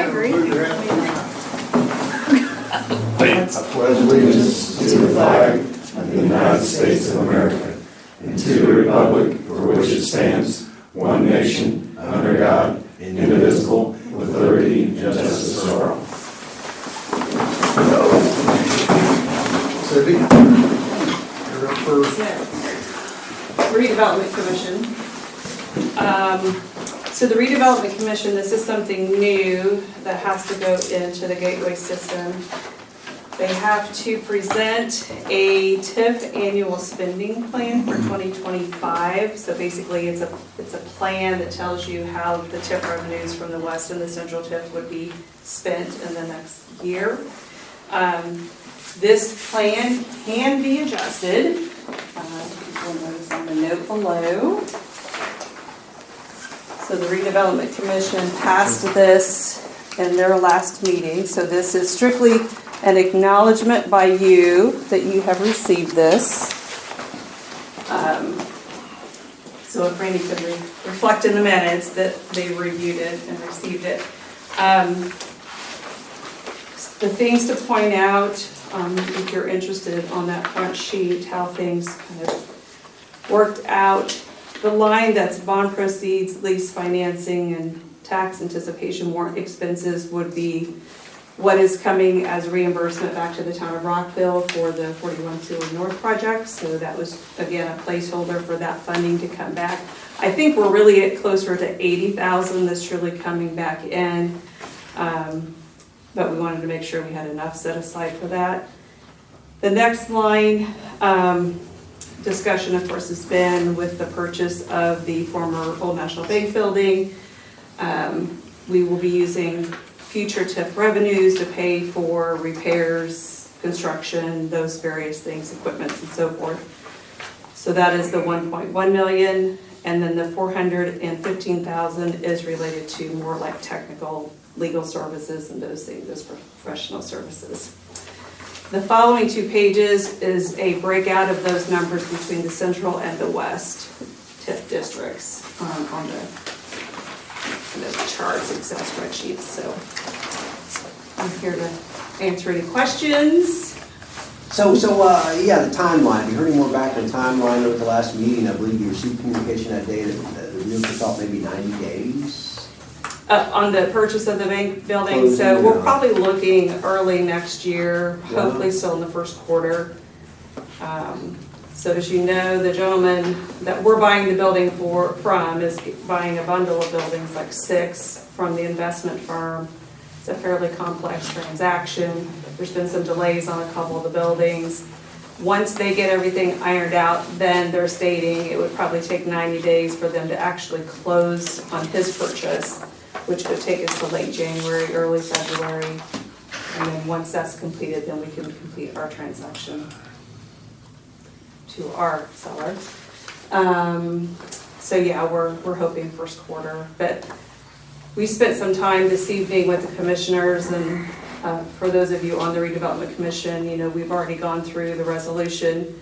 agree. I pledge allegiance to the flag of the United States of America and to the republic for which it stands, one nation, under God, indivisible, with liberty and justice for all. Cindy, you're up first. Yes. Redevelopment Commission. So the Redevelopment Commission, this is something new that has to go into the gateway system. They have to present a TIF annual spending plan for 2025. So basically it's a plan that tells you how the TIF revenues from the west and the central TIF would be spent in the next year. This plan can be adjusted. You'll notice on the note below. So the Redevelopment Commission passed this in their last meeting. So this is strictly an acknowledgement by you that you have received this. So if Randy could reflect in the minutes that they reviewed it and received it. The things to point out, if you're interested on that front sheet, how things kind of worked out. The line that's bond proceeds, lease financing, and tax anticipation warrant expenses would be what is coming as reimbursement back to the town of Rockville for the 41 Seaward North project. So that was, again, a placeholder for that funding to come back. I think we're really at closer to 80,000 that's truly coming back in. But we wanted to make sure we had enough set aside for that. The next line, discussion, of course, has been with the purchase of the former Old National Bank building. We will be using future TIF revenues to pay for repairs, construction, those various things, equipments and so forth. So that is the 1.1 million, and then the 415,000 is related to more like technical legal services and those things, those professional services. The following two pages is a breakout of those numbers between the central and the west TIF districts on the charts, Excel spreadsheets. So I'm here to answer any questions. So yeah, the timeline. Have you heard any more back on the timeline over the last meeting? I believe you received communication that day that the realtor thought maybe 90 days. On the purchase of the bank building, Closing, so we're yeah. probably looking early next year, Yeah. hopefully still in the first quarter. So as you know, the gentleman that we're buying the building from is buying a bundle of buildings, like 6 from the investment firm. It's a fairly complex transaction. There's been some delays on a couple of the buildings. Once they get everything ironed out, then they're stating it would probably take 90 days for them to actually close on his purchase, which could take us to late January, early February. And then once that's completed, then we can complete our transaction to our seller. So yeah, we're hoping first quarter. But we spent some time this evening with the commissioners, and for those of you on the Redevelopment Commission, you know, we've already gone through the resolution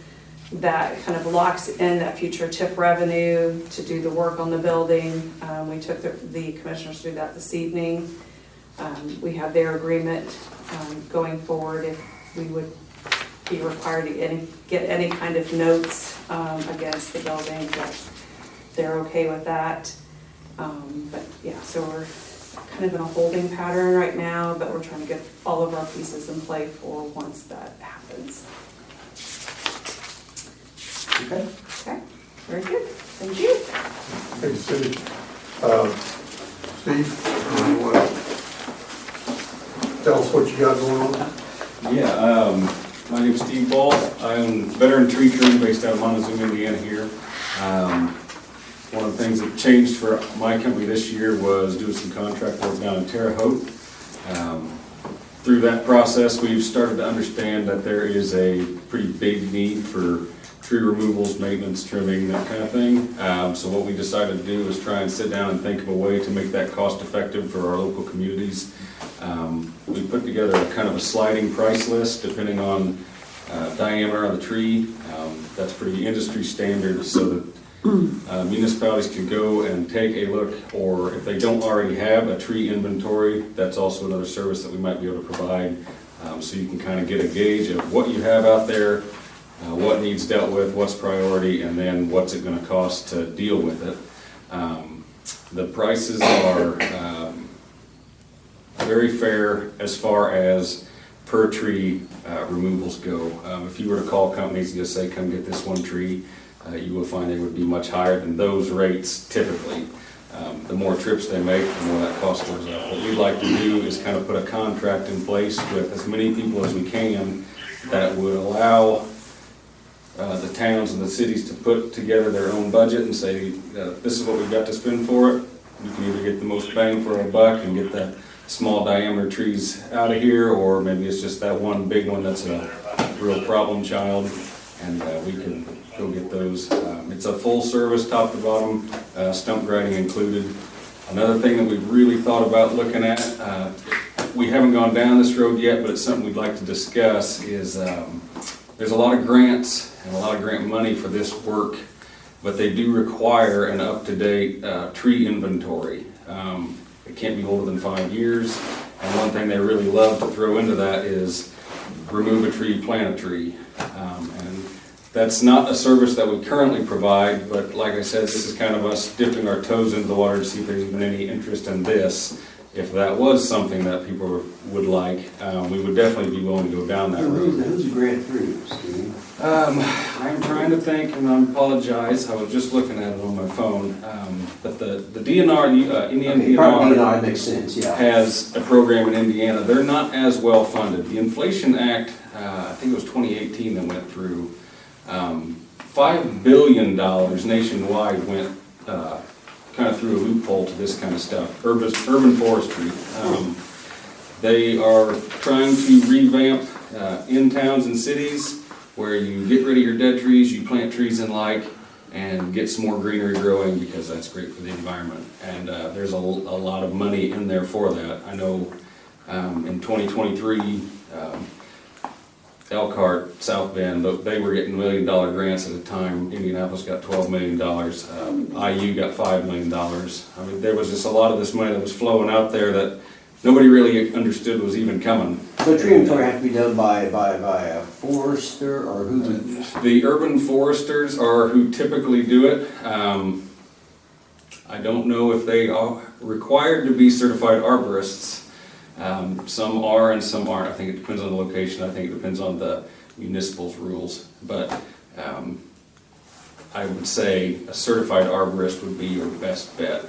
that kind of locks in that future TIF revenue to do the work on the building. We took the commissioners through that this evening. We have their agreement going forward if we would be required to get any kind of notes against the building, that they're okay with that. But yeah, so we're kind of in a holding pattern right now, but we're trying to get all of our pieces in play for once that happens. Okay. Okay, very good. Thank you. Hey, Cindy. Steve, you want to tell us what you got going on? Yeah, my name's Steve Ball. I own Veteran Tree Crew based out of Montezuma, Indiana here. One of the things that changed for my company this year was doing some contract work down in Terre Haute. Through that process, we've started to understand that there is a pretty big need for tree removals, maintenance, trimming, that kind of thing. So what we decided to do is try and sit down and think of a way to make that cost effective for our local communities. We put together a kind of a sliding price list depending on diameter of the tree. That's pretty industry standard, so that Municipalities can go and take a look, or if they don't already have a tree inventory, that's also another service that we might be able to provide. So you can kind of get a gauge of what you have out there, what needs dealt with, what's priority, and then what's it going to cost to deal with it. The prices are very fair as far as per tree removals go. If you were to call companies and just say, come get this one tree, you will find they would be much higher than those rates typically. The more trips they make, the more that cost goes up. What we'd like to do is kind of put a contract in place with as many people as we can that would allow the towns and the cities to put together their own budget and say, this is what we've got to spend for it. You can either get the most bang for a buck and get the small diameter trees out of here, or maybe it's just that one big one that's a real problem child, and we can go get those. It's a full service, top to bottom, stump grinding included. Another thing that we've really thought about looking at, we haven't gone down this road yet, but it's something we'd like to discuss, is there's a lot of grants and a lot of grant money for this work, but they do require an up-to-date tree inventory. It can't be older than 5 years, and one thing they really love to throw into that is remove a tree, plant a tree. And that's not a service that we currently provide, but like I said, this is kind of us dipping our toes into the water to see if there's even any interest in this. If that was something that people would like, we would definitely be willing to go down that road. Who's the grant through, Steve? I'm trying to think, and I apologize, I was just looking at it on my phone, but the DNR, Indiana Okay, probably DNR makes sense, yeah. has a program in Indiana. They're not as well funded. The Inflation Act, I think it was 2018 that went through, $5 billion nationwide went kind of through a loophole to this kind of stuff, urban forestry. They are trying to revamp in towns and cities where you get rid of your dead trees, you plant trees in like, and get some more greenery growing, because that's great for the environment. And there's a lot of money in there for that. I know in 2023, Elkhart, South Bend, they were getting $1 million grants at a time. Indianapolis got $12 million. IU got $5 million. I mean, there was just a lot of this money that was flowing out there that nobody really understood was even coming. So tree inventory has to be done by a forester, or who? The urban foresters are who typically do it. I don't know if they are required to be certified arborists. Some are and some aren't. I think it depends on the location. I think it depends on the municipal's rules. But I would say a certified arborist would be your best bet.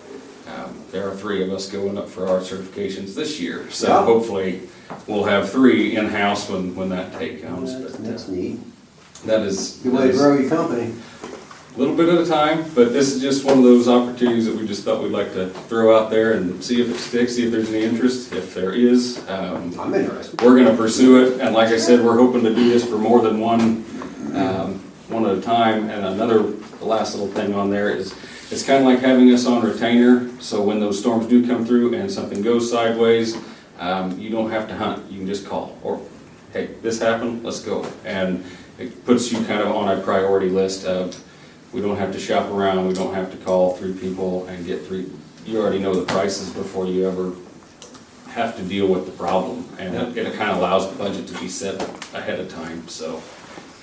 There are 3 of us going up for our certifications this year. So yeah. Hopefully we'll have 3 in-house when that day comes. That's neat. That is Good way to grow your company. a little bit at a time, but this is just one of those opportunities that we just thought we'd like to throw out there and see if it sticks, see if there's any interest. If there is, I'm interested. we're going to pursue it. And like I said, we're hoping to do this for more than one at a time. And the last little thing on there is, it's kind of like having us on retainer. So when those storms do come through and something goes sideways, you don't have to hunt. You can just call, or hey, this happened, let's go. And it puts you kind of on a priority list of, we don't have to shop around, we don't have to call 3 people and get 3. You already know the prices before you ever have to deal with the problem. And it kind of allows the budget to be set ahead of time. So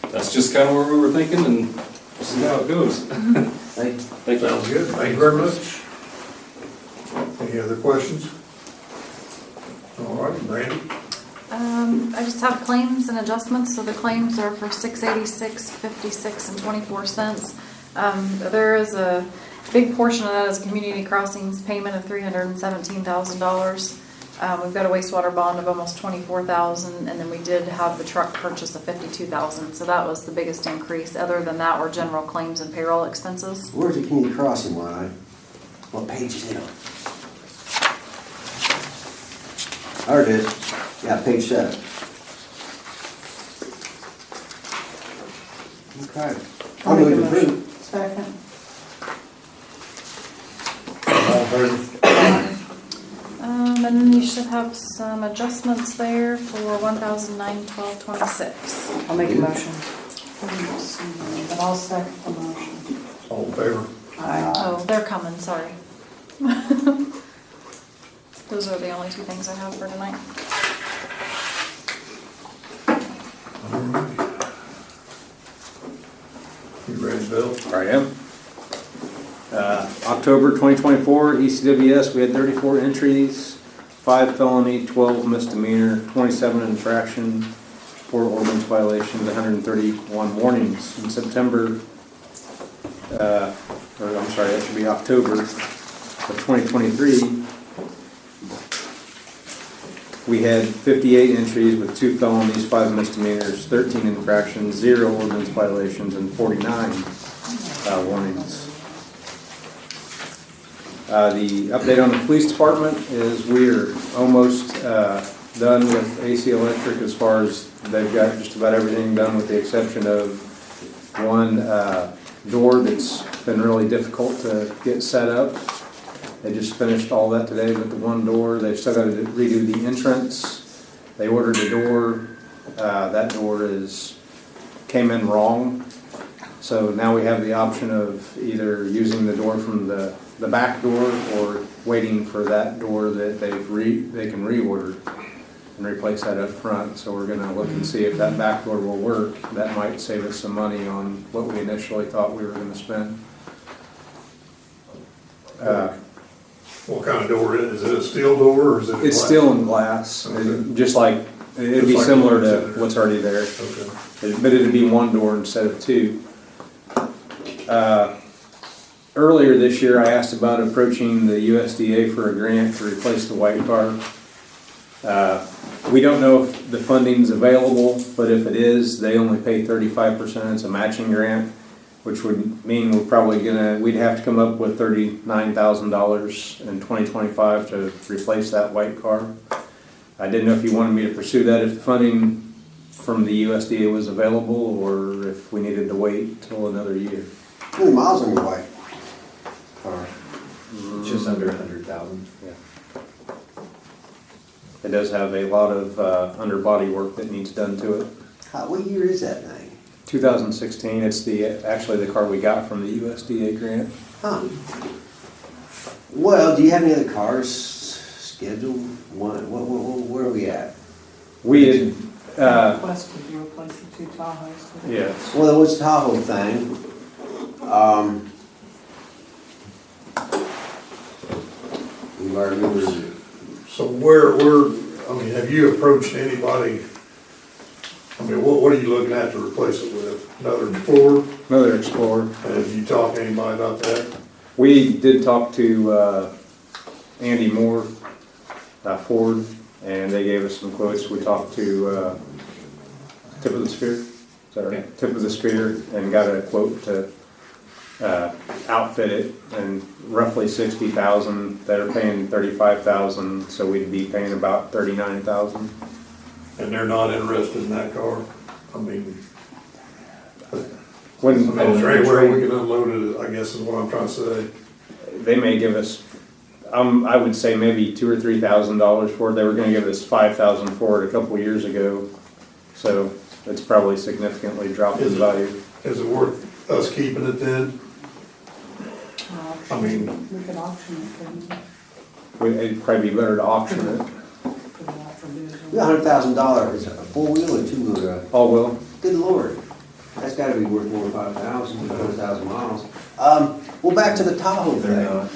that's just kind of where we were thinking, and we'll see how it goes. Thank you. Thank you. Sounds good, thank you very much. Any other questions? All right, Brandy? I just have claims and adjustments. So the claims are for $686.56 and 24 cents. There is a big portion of that is community crossings payment of $317,000. We've got a wastewater bond of almost $24,000, and then we did have the truck purchase of $52,000. So that was the biggest increase. Other than that, were general claims and payroll expenses. Where's the community crossing line? What page is it on? There it is. Yeah, page 7. Okay. I'll move to approve. Second. All in favor? And then you should have some adjustments there for $1,912.26. I'll make a motion. And I'll second the motion. All in favor? Oh, they're coming, sorry. Those are the only two things I have for tonight. You ready, Bill? I am. October 2024, ECWS, we had 34 entries, 5 felony, 12 misdemeanor, 27 infraction, 4 ordinance violations, 131 warnings. In September, that should be October of 2023, we had 58 entries with 2 felonies, 5 misdemeanors, 13 infractions, 0 ordinance violations, and 49 warnings. The update on the police department is we're almost done with AC Electric as far as they've got just about everything done with the exception of one door that's been really difficult to get set up. They just finished all that today, but the one door, they've still got to redo the entrance. They ordered a door, that door came in wrong. So now we have the option of either using the door from the back door or waiting for that door that they can reorder and replace that up front. So we're gonna look and see if that back door will work. That might save us some money on what we initially thought we were gonna spend. What kind of door is it? A steel door or is it? It's glass? steel and glass, Okay. just like, it'd be Just like similar the ones to that are- what's already there. Okay. But it'd be one door instead of 2. Earlier this year, I asked about approaching the USDA for a grant to replace the white car. We don't know if the funding's available, but if it is, they only pay 35%. It's a matching grant, which would mean we'd have to come up with $39,000 in 2025 to replace that white car. I didn't know if you wanted me to pursue that if the funding from the USDA was available, or if we needed to wait till another year. How many miles on your white car? Just under 100,000. Yeah. It does have a lot of underbody work that needs done to it. What year is that thing? 2016, it's actually the car we got from the USDA grant. Huh. Well, do you have any other cars scheduled? Where are we at? We had, Requested you replace the 2 Tahoes. yes, Well, there was Tahoe thing. We already remember. So have you approached anybody? I mean, what are you looking at to replace it with? Another Explorer? another Explorer. Have you talked to anybody about that? We did talk to Andy Moore, Ford, and they gave us some quotes. We talked to Tip of the Spear, Okay. Tip of the Spear, and got a quote to outfit it, and roughly $60,000. They're paying $35,000, so we'd be paying about $39,000. And they're not interested in that car? I mean, When is there anywhere we can unload it, I guess is what I'm trying to say. they may give us, I would say maybe $2,000 or $3,000 for it. They were going to give us $5,000 for it a couple years ago, so it's probably significantly dropped in Is it? value. Is it worth us keeping it then? I mean, We could auction it, couldn't we? It'd probably be better to auction it. Put it out for bid. $100,000, is it a 4-wheel or 2-wheel? All will. Good Lord. That's gotta be worth more than 5,000, 100,000 miles. Well, back to the Tahoe thing. They're not.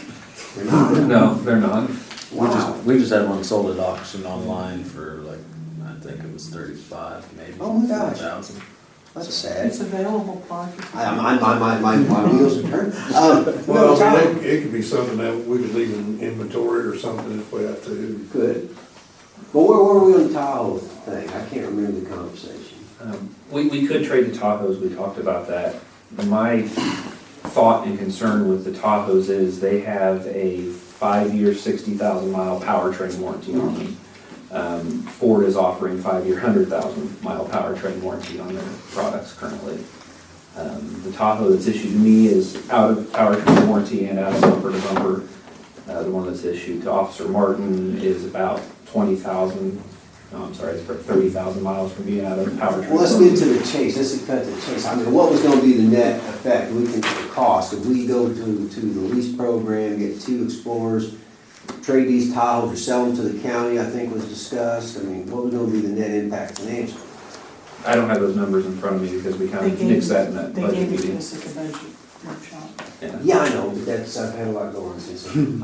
They're not? No, they're not. Wow. We just had one sold at auction online for like, I think it was 35, maybe. Oh my gosh. 4,000. That's sad. It's available, Parke. My wheels are turned. well, No, I mean, it could be something that we could leave in inventory or something if we have to. Good. Well, where were we on the Tahoe thing? I can't remember the conversation. We could trade the Tahoes, we talked about that. My thought and concern with the Tahoes is they have a 5-year, 60,000 mile powertrain warranty on them. Ford is offering 5-year, 100,000 mile powertrain warranty on their products currently. The Tahoe that's issued to me is out of powertrain warranty and out of bumper to bumper. The one that's issued to Officer Martin is about 20,000 I'm sorry, it's 30,000 miles from being out of powertrain. Well, let's get to the chase, let's cut to the chase. I mean, what was gonna be the net effect, we think the cost, if we go to the lease program, get 2 Explorers, trade these Tahoes or sell them to the county, I think was discussed, I mean, what was gonna be the net impact financially? I don't have those numbers in front of me because we kind They of gave, nixed that in that they budget gave it to meeting. us at the budget workshop. Yeah, I know, but that's, I've had a lot going on since then.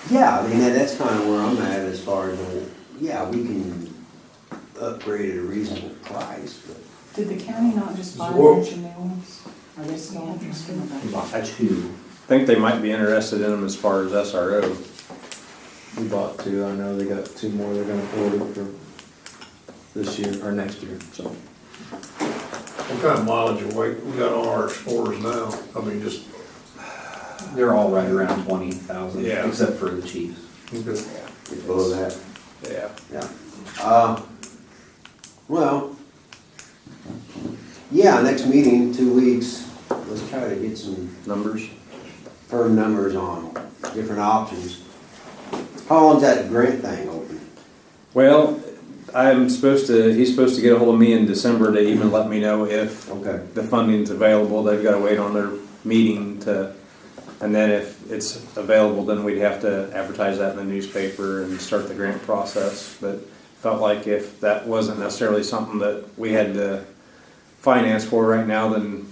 Yeah, I mean, that's kind of where I'm at as far as, yeah, we can upgrade at a reasonable price, but. Did the county not just buy a Well- bunch of new ones? Are they still interested in We that? bought 2. I think they might be interested in them as far as SRO. We bought 2, I know they got 2 more they're gonna order for this year, or next year, so. What kind of mileage we got on our Explorers now? I mean, just, They're all right around 20,000, Yeah. except for the Chiefs. okay. It's below that. Yeah. Yeah. Well, yeah, next meeting, 2 weeks, let's try to get some Numbers? firm numbers on different options. How long's that grant thing open? Well, he's supposed to get a hold of me in December to even let me know if Okay. the funding's available. They've got to wait on their meeting and then if it's available, then we'd have to advertise that in the newspaper and start the grant process. But felt like if that wasn't necessarily something that we had to finance for right now, then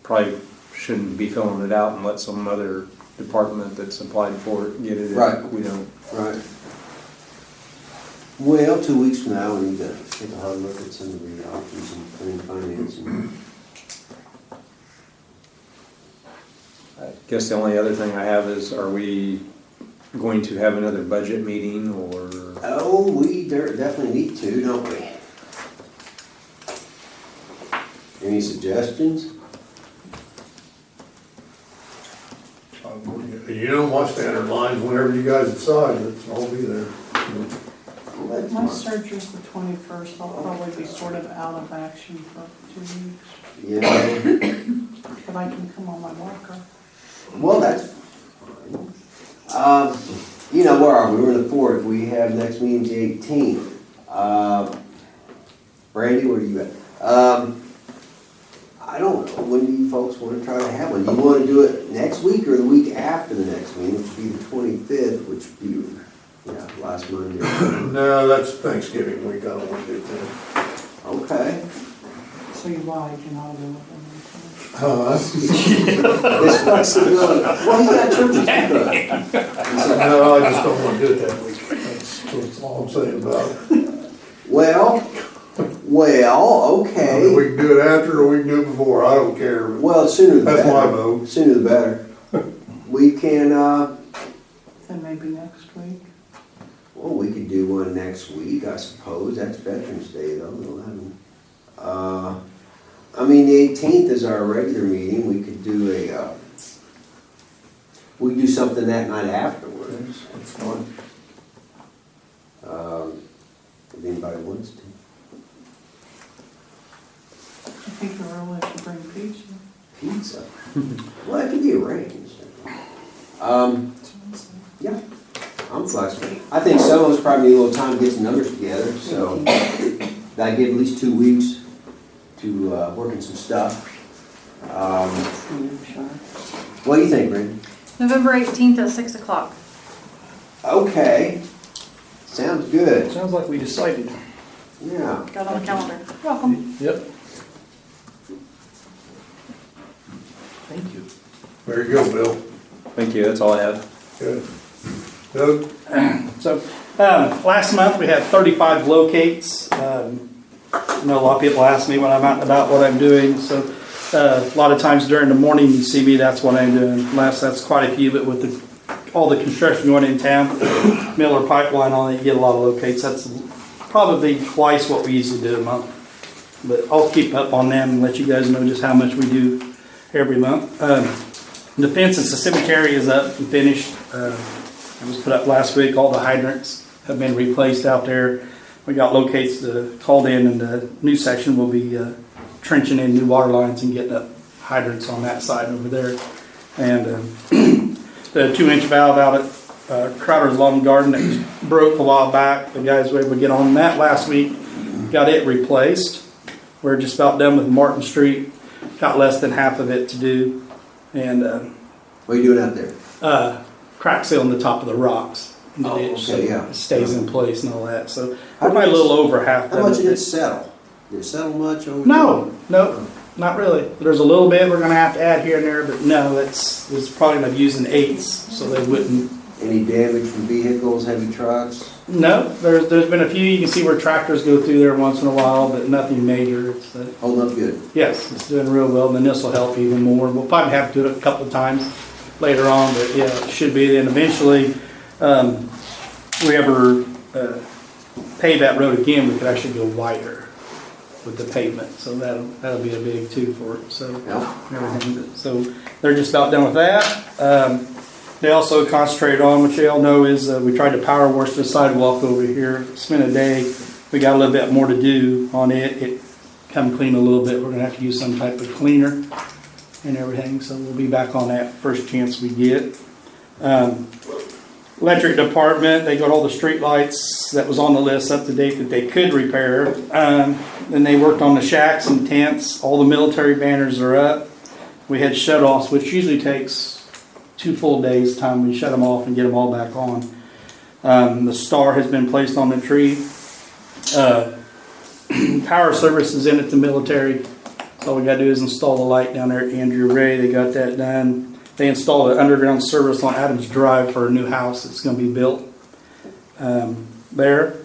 probably shouldn't be filling it out and let some other department that's applied for it get it. if Right. We don't. Right. Well, 2 weeks from now, we need to take a hard look at some of the options and financing. I guess the only other thing I have is, are we going to have another budget meeting or? Oh, we definitely need to, don't we? Any suggestions? You know, my standard lines, whenever you guys decide, I'll be there. Well, that's My fine. surgery's the 21st, I'll probably be sort of out of action for 2 weeks, Yeah, but I can come on my walker. well, that's fine. You know, where are we? We're in the 4th. We have next meeting the 18th. Brandy, where are you at? I don't know, when do you folks want to try to have one? Do you want to do it next week or the week after the next meeting, which would be the 25th, which would be, yeah, last Monday? No, that's Thanksgiving week, I don't want to do that. Okay. So you lied, you're not available. This flexibility, well, you got churches to go. No, I just don't want to do it that week. That's all I'm saying about it. Well, I mean, we okay. can do it after or we can do it before, I don't care. Well, sooner the better. That's my vote. Sooner the better. We can, Then maybe next week. well, we could do one next week, I suppose. That's Veterans Day though, the 11th. I mean, the 18th is our regular meeting. We could do we could do something that night afterwards. It's fine. If anybody wants to. I think the rule is to bring pizza. Pizza. Well, it could be arranged. Yeah, I'm flexible. I think some of us probably need a little time to get some numbers together, so that give at least 2 weeks to work in some stuff. What do you think, Brandon? November 18th at 6 o'clock. Okay, sounds good. Sounds like we decided. Yeah. Got on the calendar. You're welcome. Yep. Thank you. There you go, Bill. Thank you, that's all I have. Good. Doug? So, last month we had 35 locates. I know a lot of people ask me when I'm out and about what I'm doing, so a lot of times during the morning you see me, that's what I'm doing. That's quite a few, but with all the construction going in town, Miller Pipeline on it, you get a lot of locates. That's probably twice what we usually do a month. But I'll keep up on them and let you guys know just how much we do every month. The fence at the cemetery is up and finished. It was put up last week. All the hydrants have been replaced out there. We got locates called in, and the new section will be trenching in new water lines and getting up hydrants on that side over there. And the 2-inch valve out at Crowder's Lawn and Garden that was broke a while back. The guys were able to get on that last week, got it replaced. We're just about done with Martin Street, got less than half of it to do. And What are you doing out there? crack sealing the top of the rocks in the Oh, ditch, okay, so yeah. it stays in place and all that. So How we're probably a much- little over half How done much with did it it. settle? Did it settle much over? No, not really. There's a little bit we're gonna have to add here and there, but no, it's probably not using eighths, so they wouldn't. Any damage from vehicles, heavy trucks? No, there's been a few. You can see where tractors go through there once in a while, but nothing major. It's Holding up good? yes, it's doing real well. And then this will help even more. We'll probably have to do it a couple of times later on, but yeah, it should be. Then eventually, we ever pave that road again, we could actually go wider with the pavement. So that'll be a big too for it. So Yeah. everything. So they're just about done with that. They also concentrated on, which they all know, is we tried to power wash the sidewalk over here. Spent a day. We got a little bit more to do on it. It come clean a little bit. We're gonna have to use some type of cleaner and everything. So we'll be back on that first chance we get. Electric department, they got all the street lights that was on the list up to date that they could repair. Then they worked on the shacks and tents. All the military banners are up. We had shut-offs, which usually takes 2 full days time. We shut them off and get them all back on. The star has been placed on the tree. Power service is in at the military. So all we gotta do is install the light down there at Andrew Ray. They got that done. They installed an underground service on Adams Drive for a new house that's gonna be built there.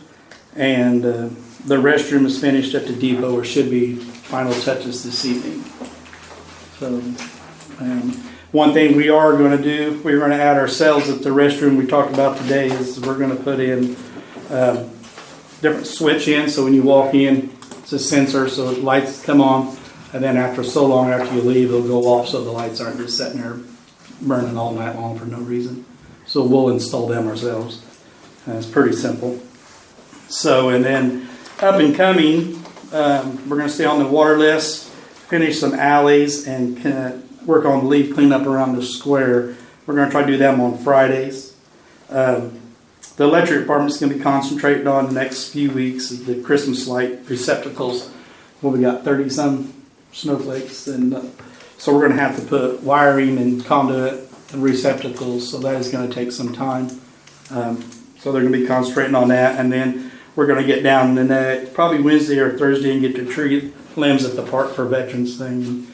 And the restroom is finished at the depot, or should be final touches this evening. So, one thing we are going to do, we're going to add ourselves at the restroom we talked about today, is we're going to put in different switch in, so when you walk in, it's a sensor, so the lights come on, and then after so long after you leave, it'll go off, so the lights aren't just sitting there burning all night long for no reason. So we'll install them ourselves. It's pretty simple. So, and then up and coming, we're going to stay on the water list, finish some alleys, and work on leaf cleanup around the square. We're going to try to do them on Fridays. The electric department's going to be concentrating on the next few weeks the Christmas light receptacles. Well, we got 30-some snowflakes, and so we're going to have to put wiring and conduit and receptacles. So that is going to take some time. So they're going to be concentrating on that, and then we're going to get down the next probably Wednesday or Thursday and get the tree limbs at the park for Veterans thing. And,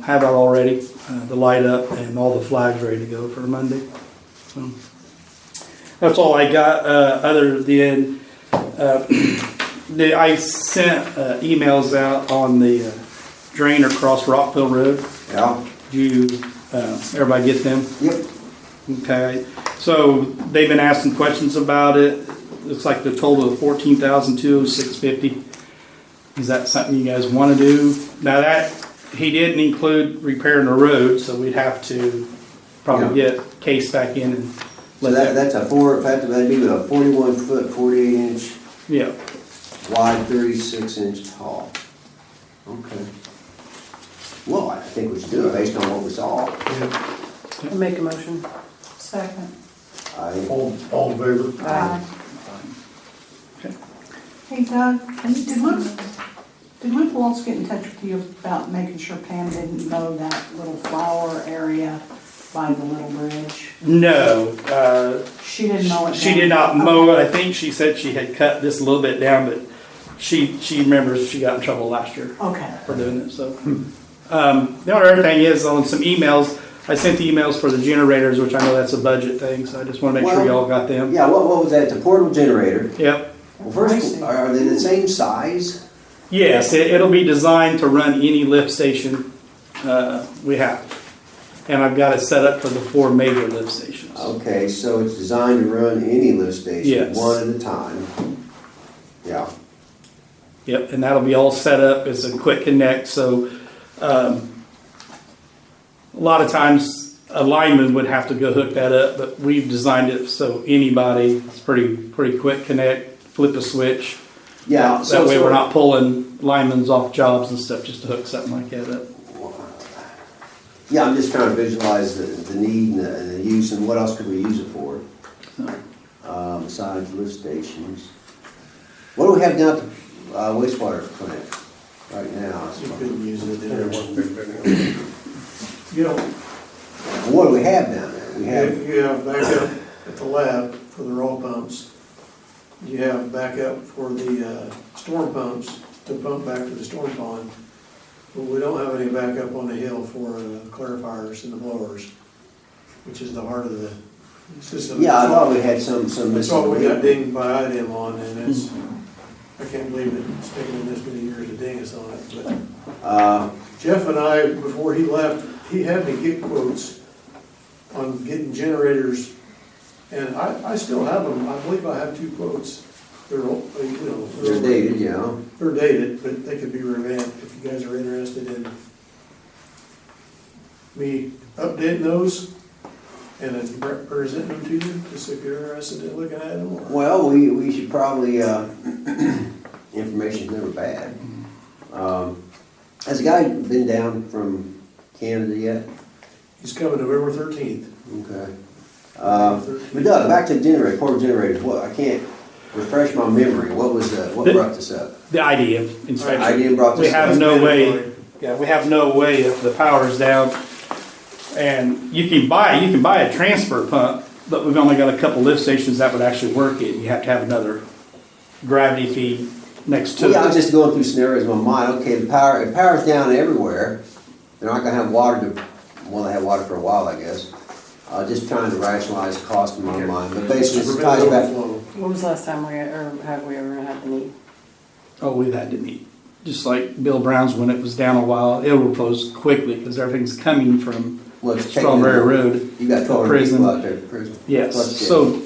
have it all ready, the light up, and all the flags ready to go for Monday. So that's all I got. Other than I sent emails out on the drain across Rockville Road. Yeah. Did you everybody get them? Yep. Okay. So they've been asking questions about it. Looks like the total of $14,206.50. Is that something you guys want to do? Now that he didn't include repairing the road, so we'd have to probably get Case back in and So that's a that'd be with a 41-foot, 48-inch yeah. wide, 36-inch tall. Okay. Well, I think we should do it based on what we saw. I make a motion. Second. All in favor? Aye. Okay. Hey Doug, did Winklevoss get in touch with you about making sure Pam didn't mow that little flower area by the little bridge? No, She didn't mow it she down? did not mow it. I think she said she had cut this a little bit down, but she remembers she got in trouble last year Okay. for doing it. So the other thing is on some emails. I sent the emails for the generators, which I know that's a budget thing. So I just want to make sure y'all got them. Yeah, what was that? It's a portable generator. Yep. Well, first, are they the same size? Yes, it'll be designed to run any lift station we have. And I've got it set up for the 4 major lift stations. Okay, so it's designed to run any lift station, Yes. one at a time. Yeah. Yep, and that'll be all set up. It's a quick connect, so a lot of times a lineman would have to go hook that up, but we've designed it so anybody, it's pretty quick connect, flip a switch. Yeah. That way we're not pulling linemen off jobs and stuff just to hook something like that up. Yeah, I'm just trying to visualize the need and the use, and what else could we use it for? So, besides lift stations. What do we have down at the wastewater plant right now? You couldn't use it there. You don't, What do we have down there? We have, you have backup at the lab for the raw pumps. You have backup for the storm pumps to pump back to the storm pond. But we don't have any backup on the hill for clarifiers and the blowers, which is the heart of the system. yeah, I thought we had some That's all we missing. got dinged by IDEM on, and it's, I can't believe it's taken this many years to ding us on it, but Jeff and I, before he left, he had me get quotes on getting generators, and I still have them. I believe I have 2 quotes. They're, They're dated, yeah. They're dated, but they could be revamped if you guys are interested in me updating those and then presenting them to you, just if you're interested in looking at them. Or Well, we should probably, information's never bad. Has a guy been down from Canada yet? he's coming November 13th. Okay. But Doug, back to generator, portable generators, what, I can't refresh my memory, what brought this up? the idea inspection. IDM brought We this up? have no way, yeah, we have no way if the power's down. And you can buy a transfer pump, but we've only got a couple lift stations that would actually work it. You have to have another gravity feed next to Well, yeah, I was it. just going through scenarios in my mind, okay, if power's down everywhere, they're not gonna have water to, well, they had water for a while, I guess. Just trying to rationalize cost in my mind, but basically this ties back. When was the last time have we ever had the need? Oh, we've had to meet. Just like Bill Brown's, when it was down a while, it overflows quickly because everything's coming from Well, it's taking- Strawberry Road. You got 12 prison. people out there at prison. Yes, Plus so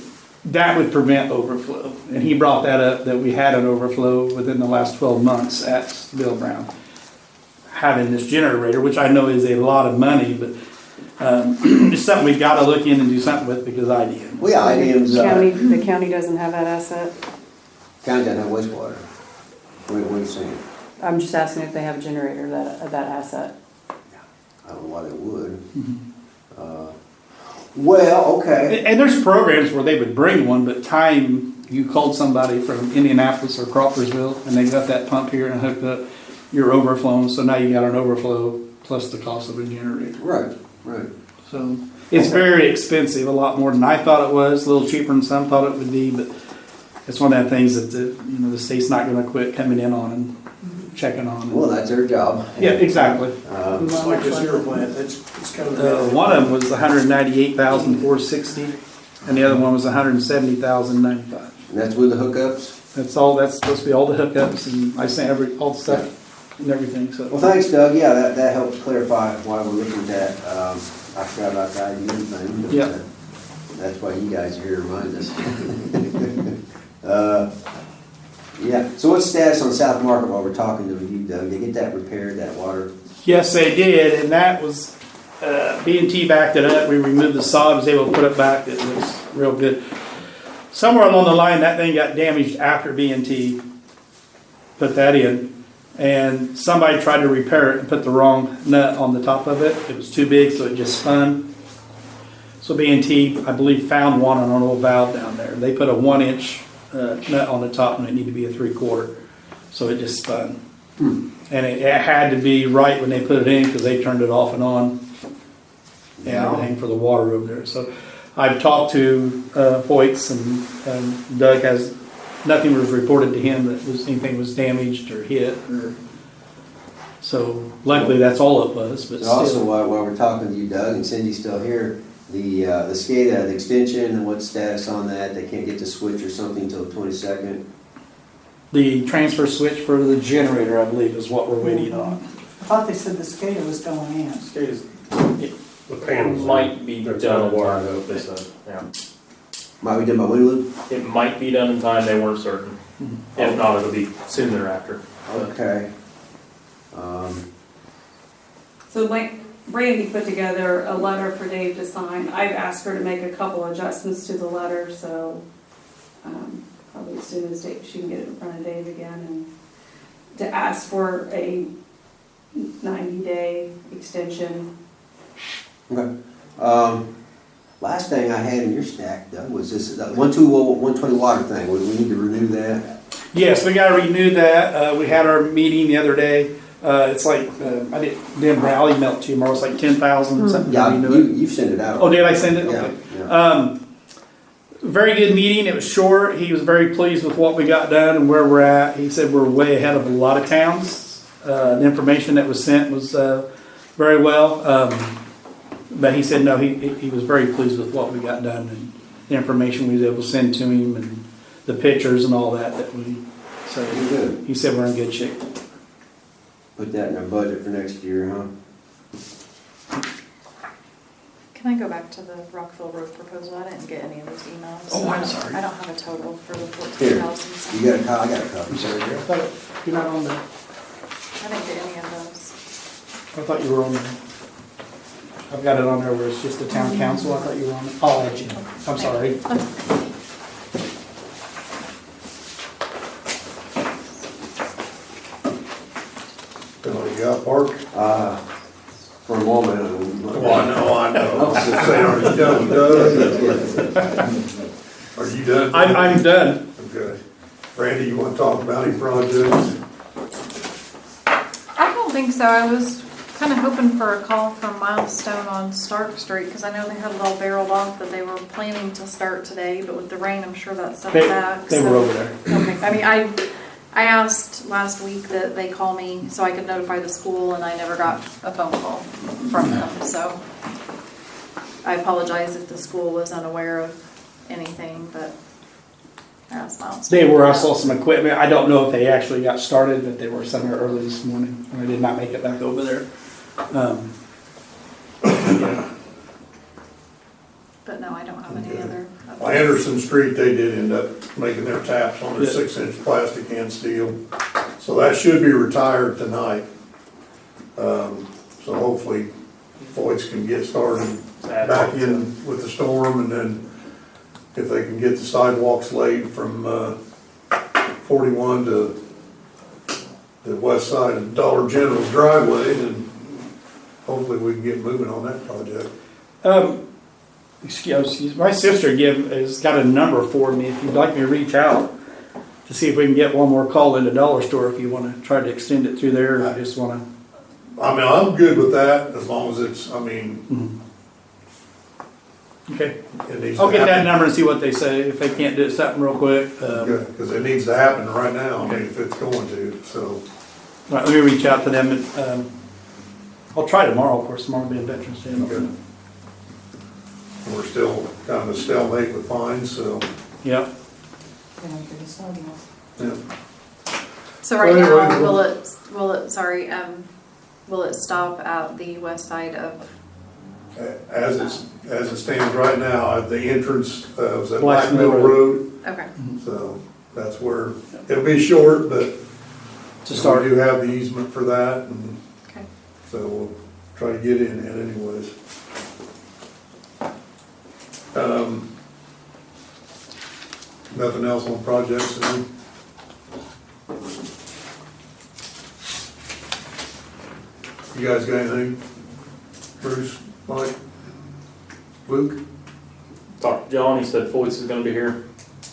that would prevent overflow. And he brought that up, that we had an overflow within the last 12 months at Bill Brown. Having this generator, which I know is a lot of money, but it's something we've got to look in and do something with because IDM. Well, yeah, IDM's, The county doesn't have that asset? county doesn't have wastewater. What are you saying? I'm just asking if they have a generator of that asset. I don't know why they would. Well, okay. And there's programs where they would bring one, but time you called somebody from Indianapolis or Crawfordsville and they got that pump here and hooked up, you're overflowing, so now you got an overflow plus the cost of a generator. Right, right. So it's very expensive, a lot more than I thought it was, a little cheaper than some thought it would be, but it's one of the things that the state's not going to quit coming in on and checking on. Well, that's their job. Yeah, exactly. It's like this sewer plant, it's kind of. One of them was 198,460, and the other one was 170,095. And that's with the hookups? That's all. That's supposed to be all the hookups, and I sent all the stuff and everything. So. Well, thanks, Doug. Yeah, that helps clarify why we're looking at that. I forgot about the IDM thing. But, Yeah. that's why you guys are here to remind us. Yeah. So what's the status on South Market while we're talking to you, Doug? They get that repaired, that water? Yes, they did, and that was B&T backed it up. We removed the sod, was able to put it back. It looks real good. Somewhere along the line, that thing got damaged after B&T put that in, and somebody tried to repair it and put the wrong nut on the top of it. It was too big, so it just spun. So B&T, I believe, found one on an old valve down there. They put a 1-inch nut on the top, and it needed to be a 3/4, so it just spun. And it had to be right when they put it in because they turned it off and on and everything for the water over there. So I've talked to Foyt's, and Doug has, nothing was reported to him that anything was damaged or hit. So luckily that's all it was. But So also, still, while we're talking to you, Doug, and Cindy's still here, the SCADA, the extension, and what's status on that? They can't get the switch or something until the 22nd? the transfer switch for the generator, I believe, is what we're waiting on. I thought they said the SCADA was going in. The panels. Might be done in time, though, they said, yeah. Might be done by when, Luke? It might be done in time, they weren't certain. If not, it'll be soon thereafter. Okay. So Brandy put together a letter for Dave to sign. I've asked her to make a couple adjustments to the letter, so probably as soon as she can get it in front of Dave again, and to ask for a 90-day extension. Okay. Well, Last thing I had in your stack, Doug, was this, that 120 water thing. We need to renew that. Yes, we gotta renew that. We had our meeting the other day. It's like, I didn't rally melt to you, tomorrow. It's like 10,000 something to Yeah, renew it. you've sent it out. Oh, did I send it? Yeah, Okay. yeah. Very good meeting. It was short. He was very pleased with what we got done and where we're at. He said we're way ahead of a lot of towns. The information that was sent was very well. But he said no, he was very pleased with what we got done and the information we was able to send to him and the pictures and all that we. So Good. he said we're in good shape. Put that in our budget for next year, huh? Can I go back to the Rockville Road proposal? I didn't get any of those emails. Oh, I'm sorry. I don't have a total for the Here, 14,000. you got a copy? I got a copy. I'm sorry. I thought you're not on there. I didn't get any of those. I thought you were on there. I've got it on there where it's just the town council. I thought you were on it. I'll add you. I'm sorry. What you got, Park? For a moment. I know. Just saying, are you done, Doug? Are you done? I'm done. Okay. Randy, you want to talk about any projects? I don't think so. I was kind of hoping for a call from Milestone on Stark Street because I know they had it all barreled off that they were planning to start today, but with the rain, I'm sure that's set back. They were over there. Okay. I mean, I asked last week that they call me so I could notify the school, and I never got a phone call from them. So I apologize if the school was unaware of anything, but I asked Milestone. They were. I saw some equipment. I don't know if they actually got started, but they were somewhere early this morning, and I did not make it back over there. Yeah. But no, I don't have any other. On Anderson Street, they did end up making their taps on their Yeah. 6-inch plastic and steel. So that should be retired tonight. So hopefully Floyd's can get started back in with the storm, and then if they can get the sidewalks laid from 41 to the west side of Dollar General's driveway, then hopefully we can get moving on that project. Excuse me. My sister has got a number for me. If you'd like me to reach out to see if we can get one more call in the dollar store, if you want to try to extend it through there, or I just want to. I mean, I'm good with that as long as it's, I mean, Okay. it needs I'll to get that happen. number and see what they say. If they can't do something real quick. Because it needs to happen right now, I mean, if it's going to, so. All right, let me reach out to them and I'll try tomorrow. Of course, tomorrow will be a Veterans Day. Okay. We're still kind of a stalemate with fines, so, Yeah. yeah. So right Anyway, now, we'll- will it stop at the west side of? As it stands right now, at the entrance of the Black Black Mill Mill Road, Okay. so that's where, it'll be short, but To start. we do have the easement for that, and Okay. so we'll try to get in it anyways. Nothing else on projects, then? You guys got anything? Bruce, Mike, Luke? Talked to John, he said Floyd's is gonna be here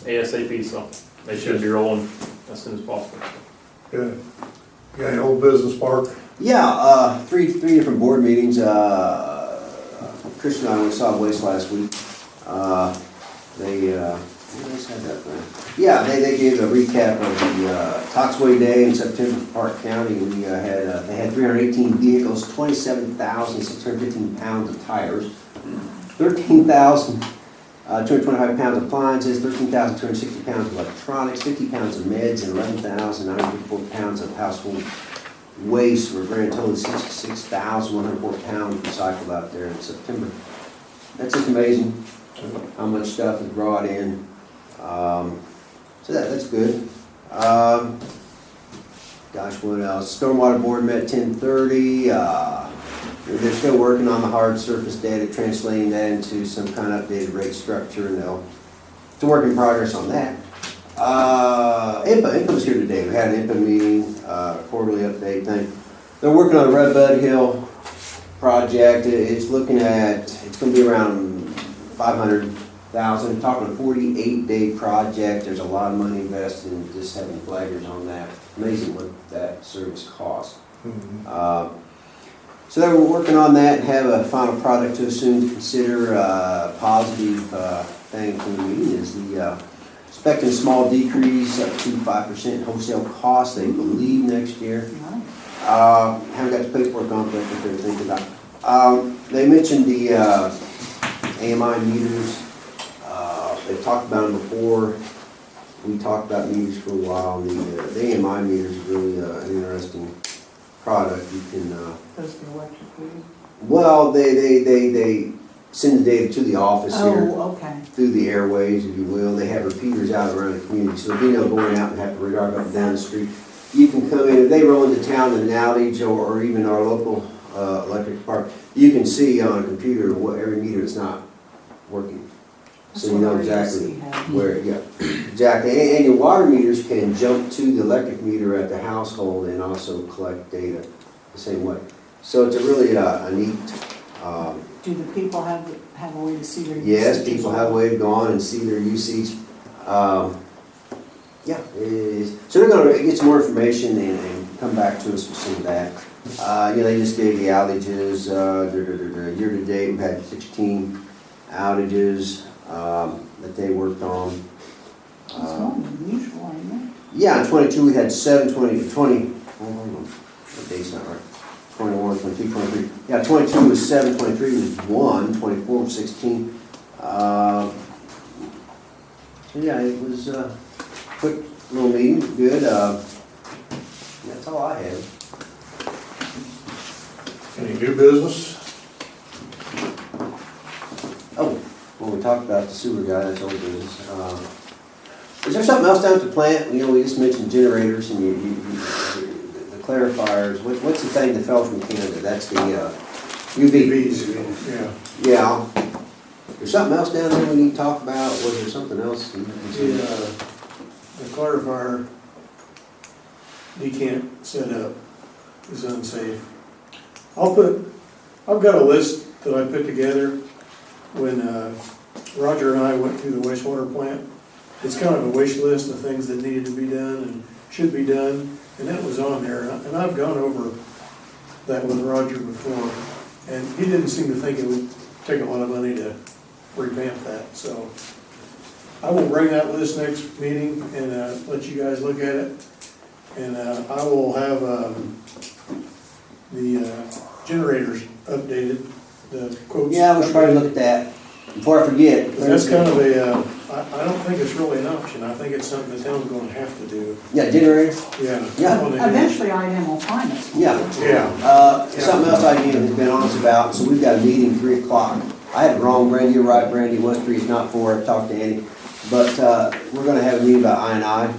ASAP, so they should be rolling as soon as possible. Good. Got any old business, Park? Yeah, three different board meetings. Chris and I went solid waste last week. They gave a recap of the Toxway Day in September for Parke County. They had 318 vehicles, 27,615 pounds of tires, 13,225 pounds of appliances, 13,260 pounds of electronics, 50 pounds of meds, and 11,954 pounds of household waste, for a grand total of 66,104 pounds recycled out there in September. That's just amazing how much stuff is brought in. So that's good. Gosh, what else? Stormwater Board met 10:30. They're still working on the hard surface data, translating that into some kind of updated rate structure, and it's a work in progress on that. IMPA was here today. We had an IMPA meeting, quarterly update thing. They're working on the Redbud Hill project. It's going to be around 500,000, talking a 48-day project. There's a lot of money invested in just having flaggers on that. Amazing what that service costs. So they were working on that and have a final product to assume to consider. Positive thing from the meeting is the expecting a small decrease up to 5% wholesale cost, they believe, next year. Haven't got the paperwork on, but what they're thinking about. They mentioned the AMI meters. They've talked about them before. We talked about meters for a while. The AMI meters is really an interesting product. You can. Does the electric read? Well, they send the data to the office here Oh, okay. through the airways, if you will. They have repeaters out around the community, so if you know going out and have to radar up and down the street, you can come in. If they roll into town in an outage or even our local electric department, you can see on a computer what every meter is not working. That's So you know what exactly REMC had. where, yeah, exactly. And your water meters can jump to the electric meter at the household and also collect data the same way. So it's a really a neat. Do the people have a way to see their usage? Yes, people have a way to go on and see their usage. Yeah, it is. So they're gonna get some more information and come back to us with some of that. They just gave the outages, year to date, we've had 16 outages that they worked on. It's more than usual, isn't it? Yeah, in 22 we had 20, what date's not right. 21, 22, 23. Yeah, 22 was 7, 23 was 1, 24 was 16. So yeah, it was a quick little meeting, good. That's all I have. Any new business? Oh, well, we talked about the sewer guy, that's old business. Is there something else down at the plant? We just mentioned generators and the clarifiers. What's the thing that fell from Canada? That's the UVs. Yeah. Yeah. There's something else down there we need to talk about? Was there something else? The clarifier decant setup is unsafe. I've got a list that I put together when Roger and I went through the wastewater plant. It's kind of a wish list of things that needed to be done and should be done, and that was on there. And I've gone over that with Roger before, and he didn't seem to think it would take a lot of money to revamp that. So I will bring that list next meeting and let you guys look at it. And I will have the generators updated, the quotes. Yeah, we should probably look at that before I forget. That's kind of I don't think it's really an option. I think it's something the town's gonna have to do. Yeah, generator? Yeah. Yeah. Eventually IDM will find us. Yeah. Yeah. Something else I need to be honest about, so we've got a meeting 3 o'clock. I had it wrong, Brandy, you're right, Brandy, West 3 is not 4, I've talked to Andy. But we're gonna have a meeting about I&I.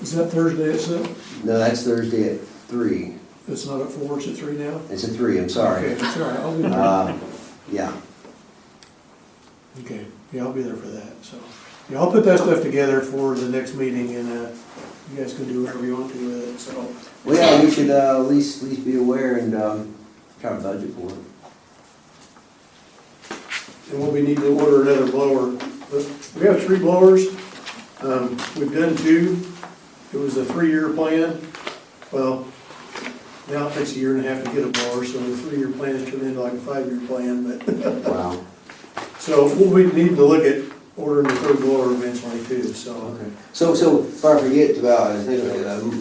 Is that Thursday at 7? No, that's Thursday at 3. It's not at 4, it's at 3 now? It's at 3, I'm sorry. Okay, that's all right, I'll be there. Yeah. Okay, yeah, I'll be there for that, so. Yeah, I'll put that stuff together for the next meeting, and you guys can do whatever you want to with it, so. Well, yeah, we should at least be aware and try to budget for it. And we'll need to order another blower. But we have 3 blowers. We've done 2. It was a 3-year plan. Well, now it takes a year and a half to get a blower, so the 3-year plan has turned into like a 5-year plan, but. Wow. So we need to look at ordering the 3rd blower eventually too, so. Okay. So before I forget about, I think,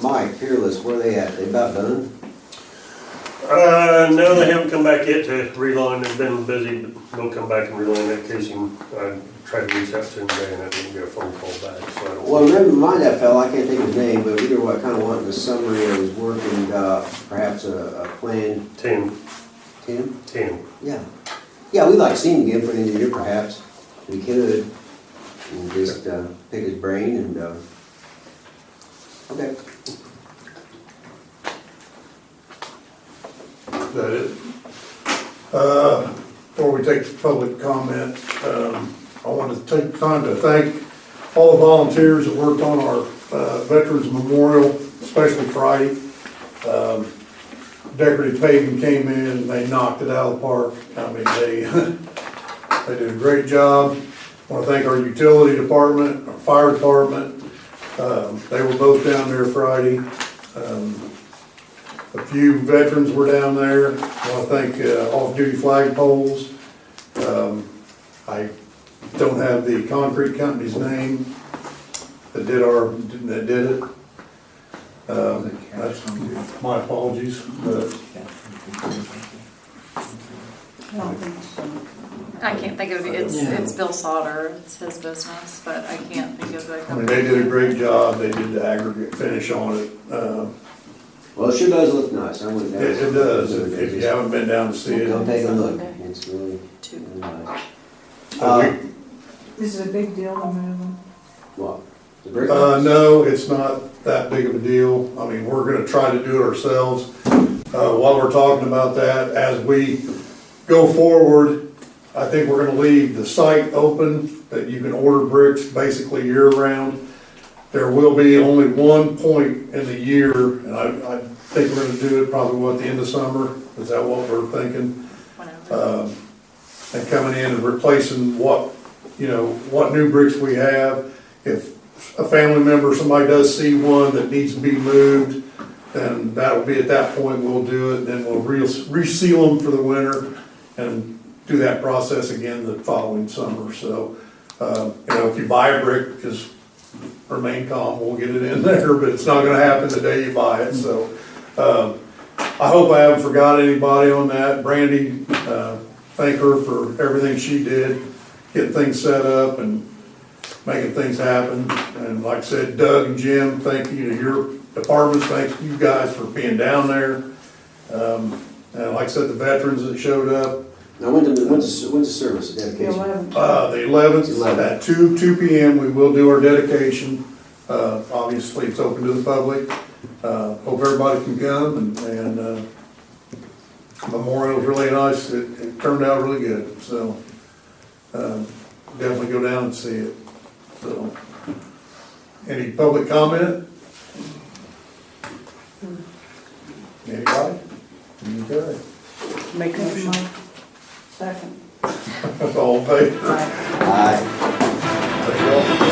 Mike, Peerless, where are they at? They about done? No, they haven't come back yet to reline. They've been busy, but they'll come back and reline that casing. I tried to reach out to him today and I didn't get a phone call back, so I don't. Well, remind that fella, I can't think of his name, but either way, I kind of want the summary of his work and perhaps a plan. Tim. Tim? Tim. Yeah. Yeah, we'd like to see him again for the end of the year, perhaps. We could. And just pick his brain and, okay. Is that it? Before we take public comment, I want to take time to thank all the volunteers that worked on our Veterans Memorial, especially Friday. Decorative paving came in, and they knocked it out of the park. I mean, They did a great job. Want to thank our utility department, our fire department. They were both down there Friday. A few veterans were down there. Want to thank off-duty flagpoles. I don't have the concrete company's name that did it. That's my apologies, but I don't think so. I can't think of it, it's Bill Sauter, it's his business, but I can't think of the I mean, company. they did a great job. They did the aggregate finish on it. Well, it sure does look nice. I went down. It does. If you haven't been down to see it. Go take a look. It's really nice. Is it a big deal to move them? What? The brick? No, it's not that big of a deal. I mean, we're gonna try to do it ourselves. While we're talking about that, as we go forward, I think we're gonna leave the site open, that you can order bricks basically year-round. There will be only one point in the year, and I think we're gonna do it probably, the end of summer? Is that what we're thinking? Whatever. And coming in and replacing what new bricks we have. If a family member, somebody does see one that needs to be moved, then that'll be at that point we'll do it, then we'll reseal them for the winter and do that process again the following summer. So, if you buy a brick, just remain calm, we'll get it in there, but it's not gonna happen the day you buy it, so. I hope I haven't forgot anybody on that. Brandy, thank her for everything she did, getting things set up and making things happen. And like I said, Doug and Jim, thank you to your departments, thank you guys for being down there. And like I said, the veterans that showed up. Now, when's the service, the dedication? The 11th at 2 p.m. we will do our dedication. Obviously, it's open to the public. Hope everybody can come and Memorial's really nice. It turned out really good, so definitely go down and see it. So, any public comment? Anybody? Okay. Make a motion. Second. All in favor? Aye. Aye.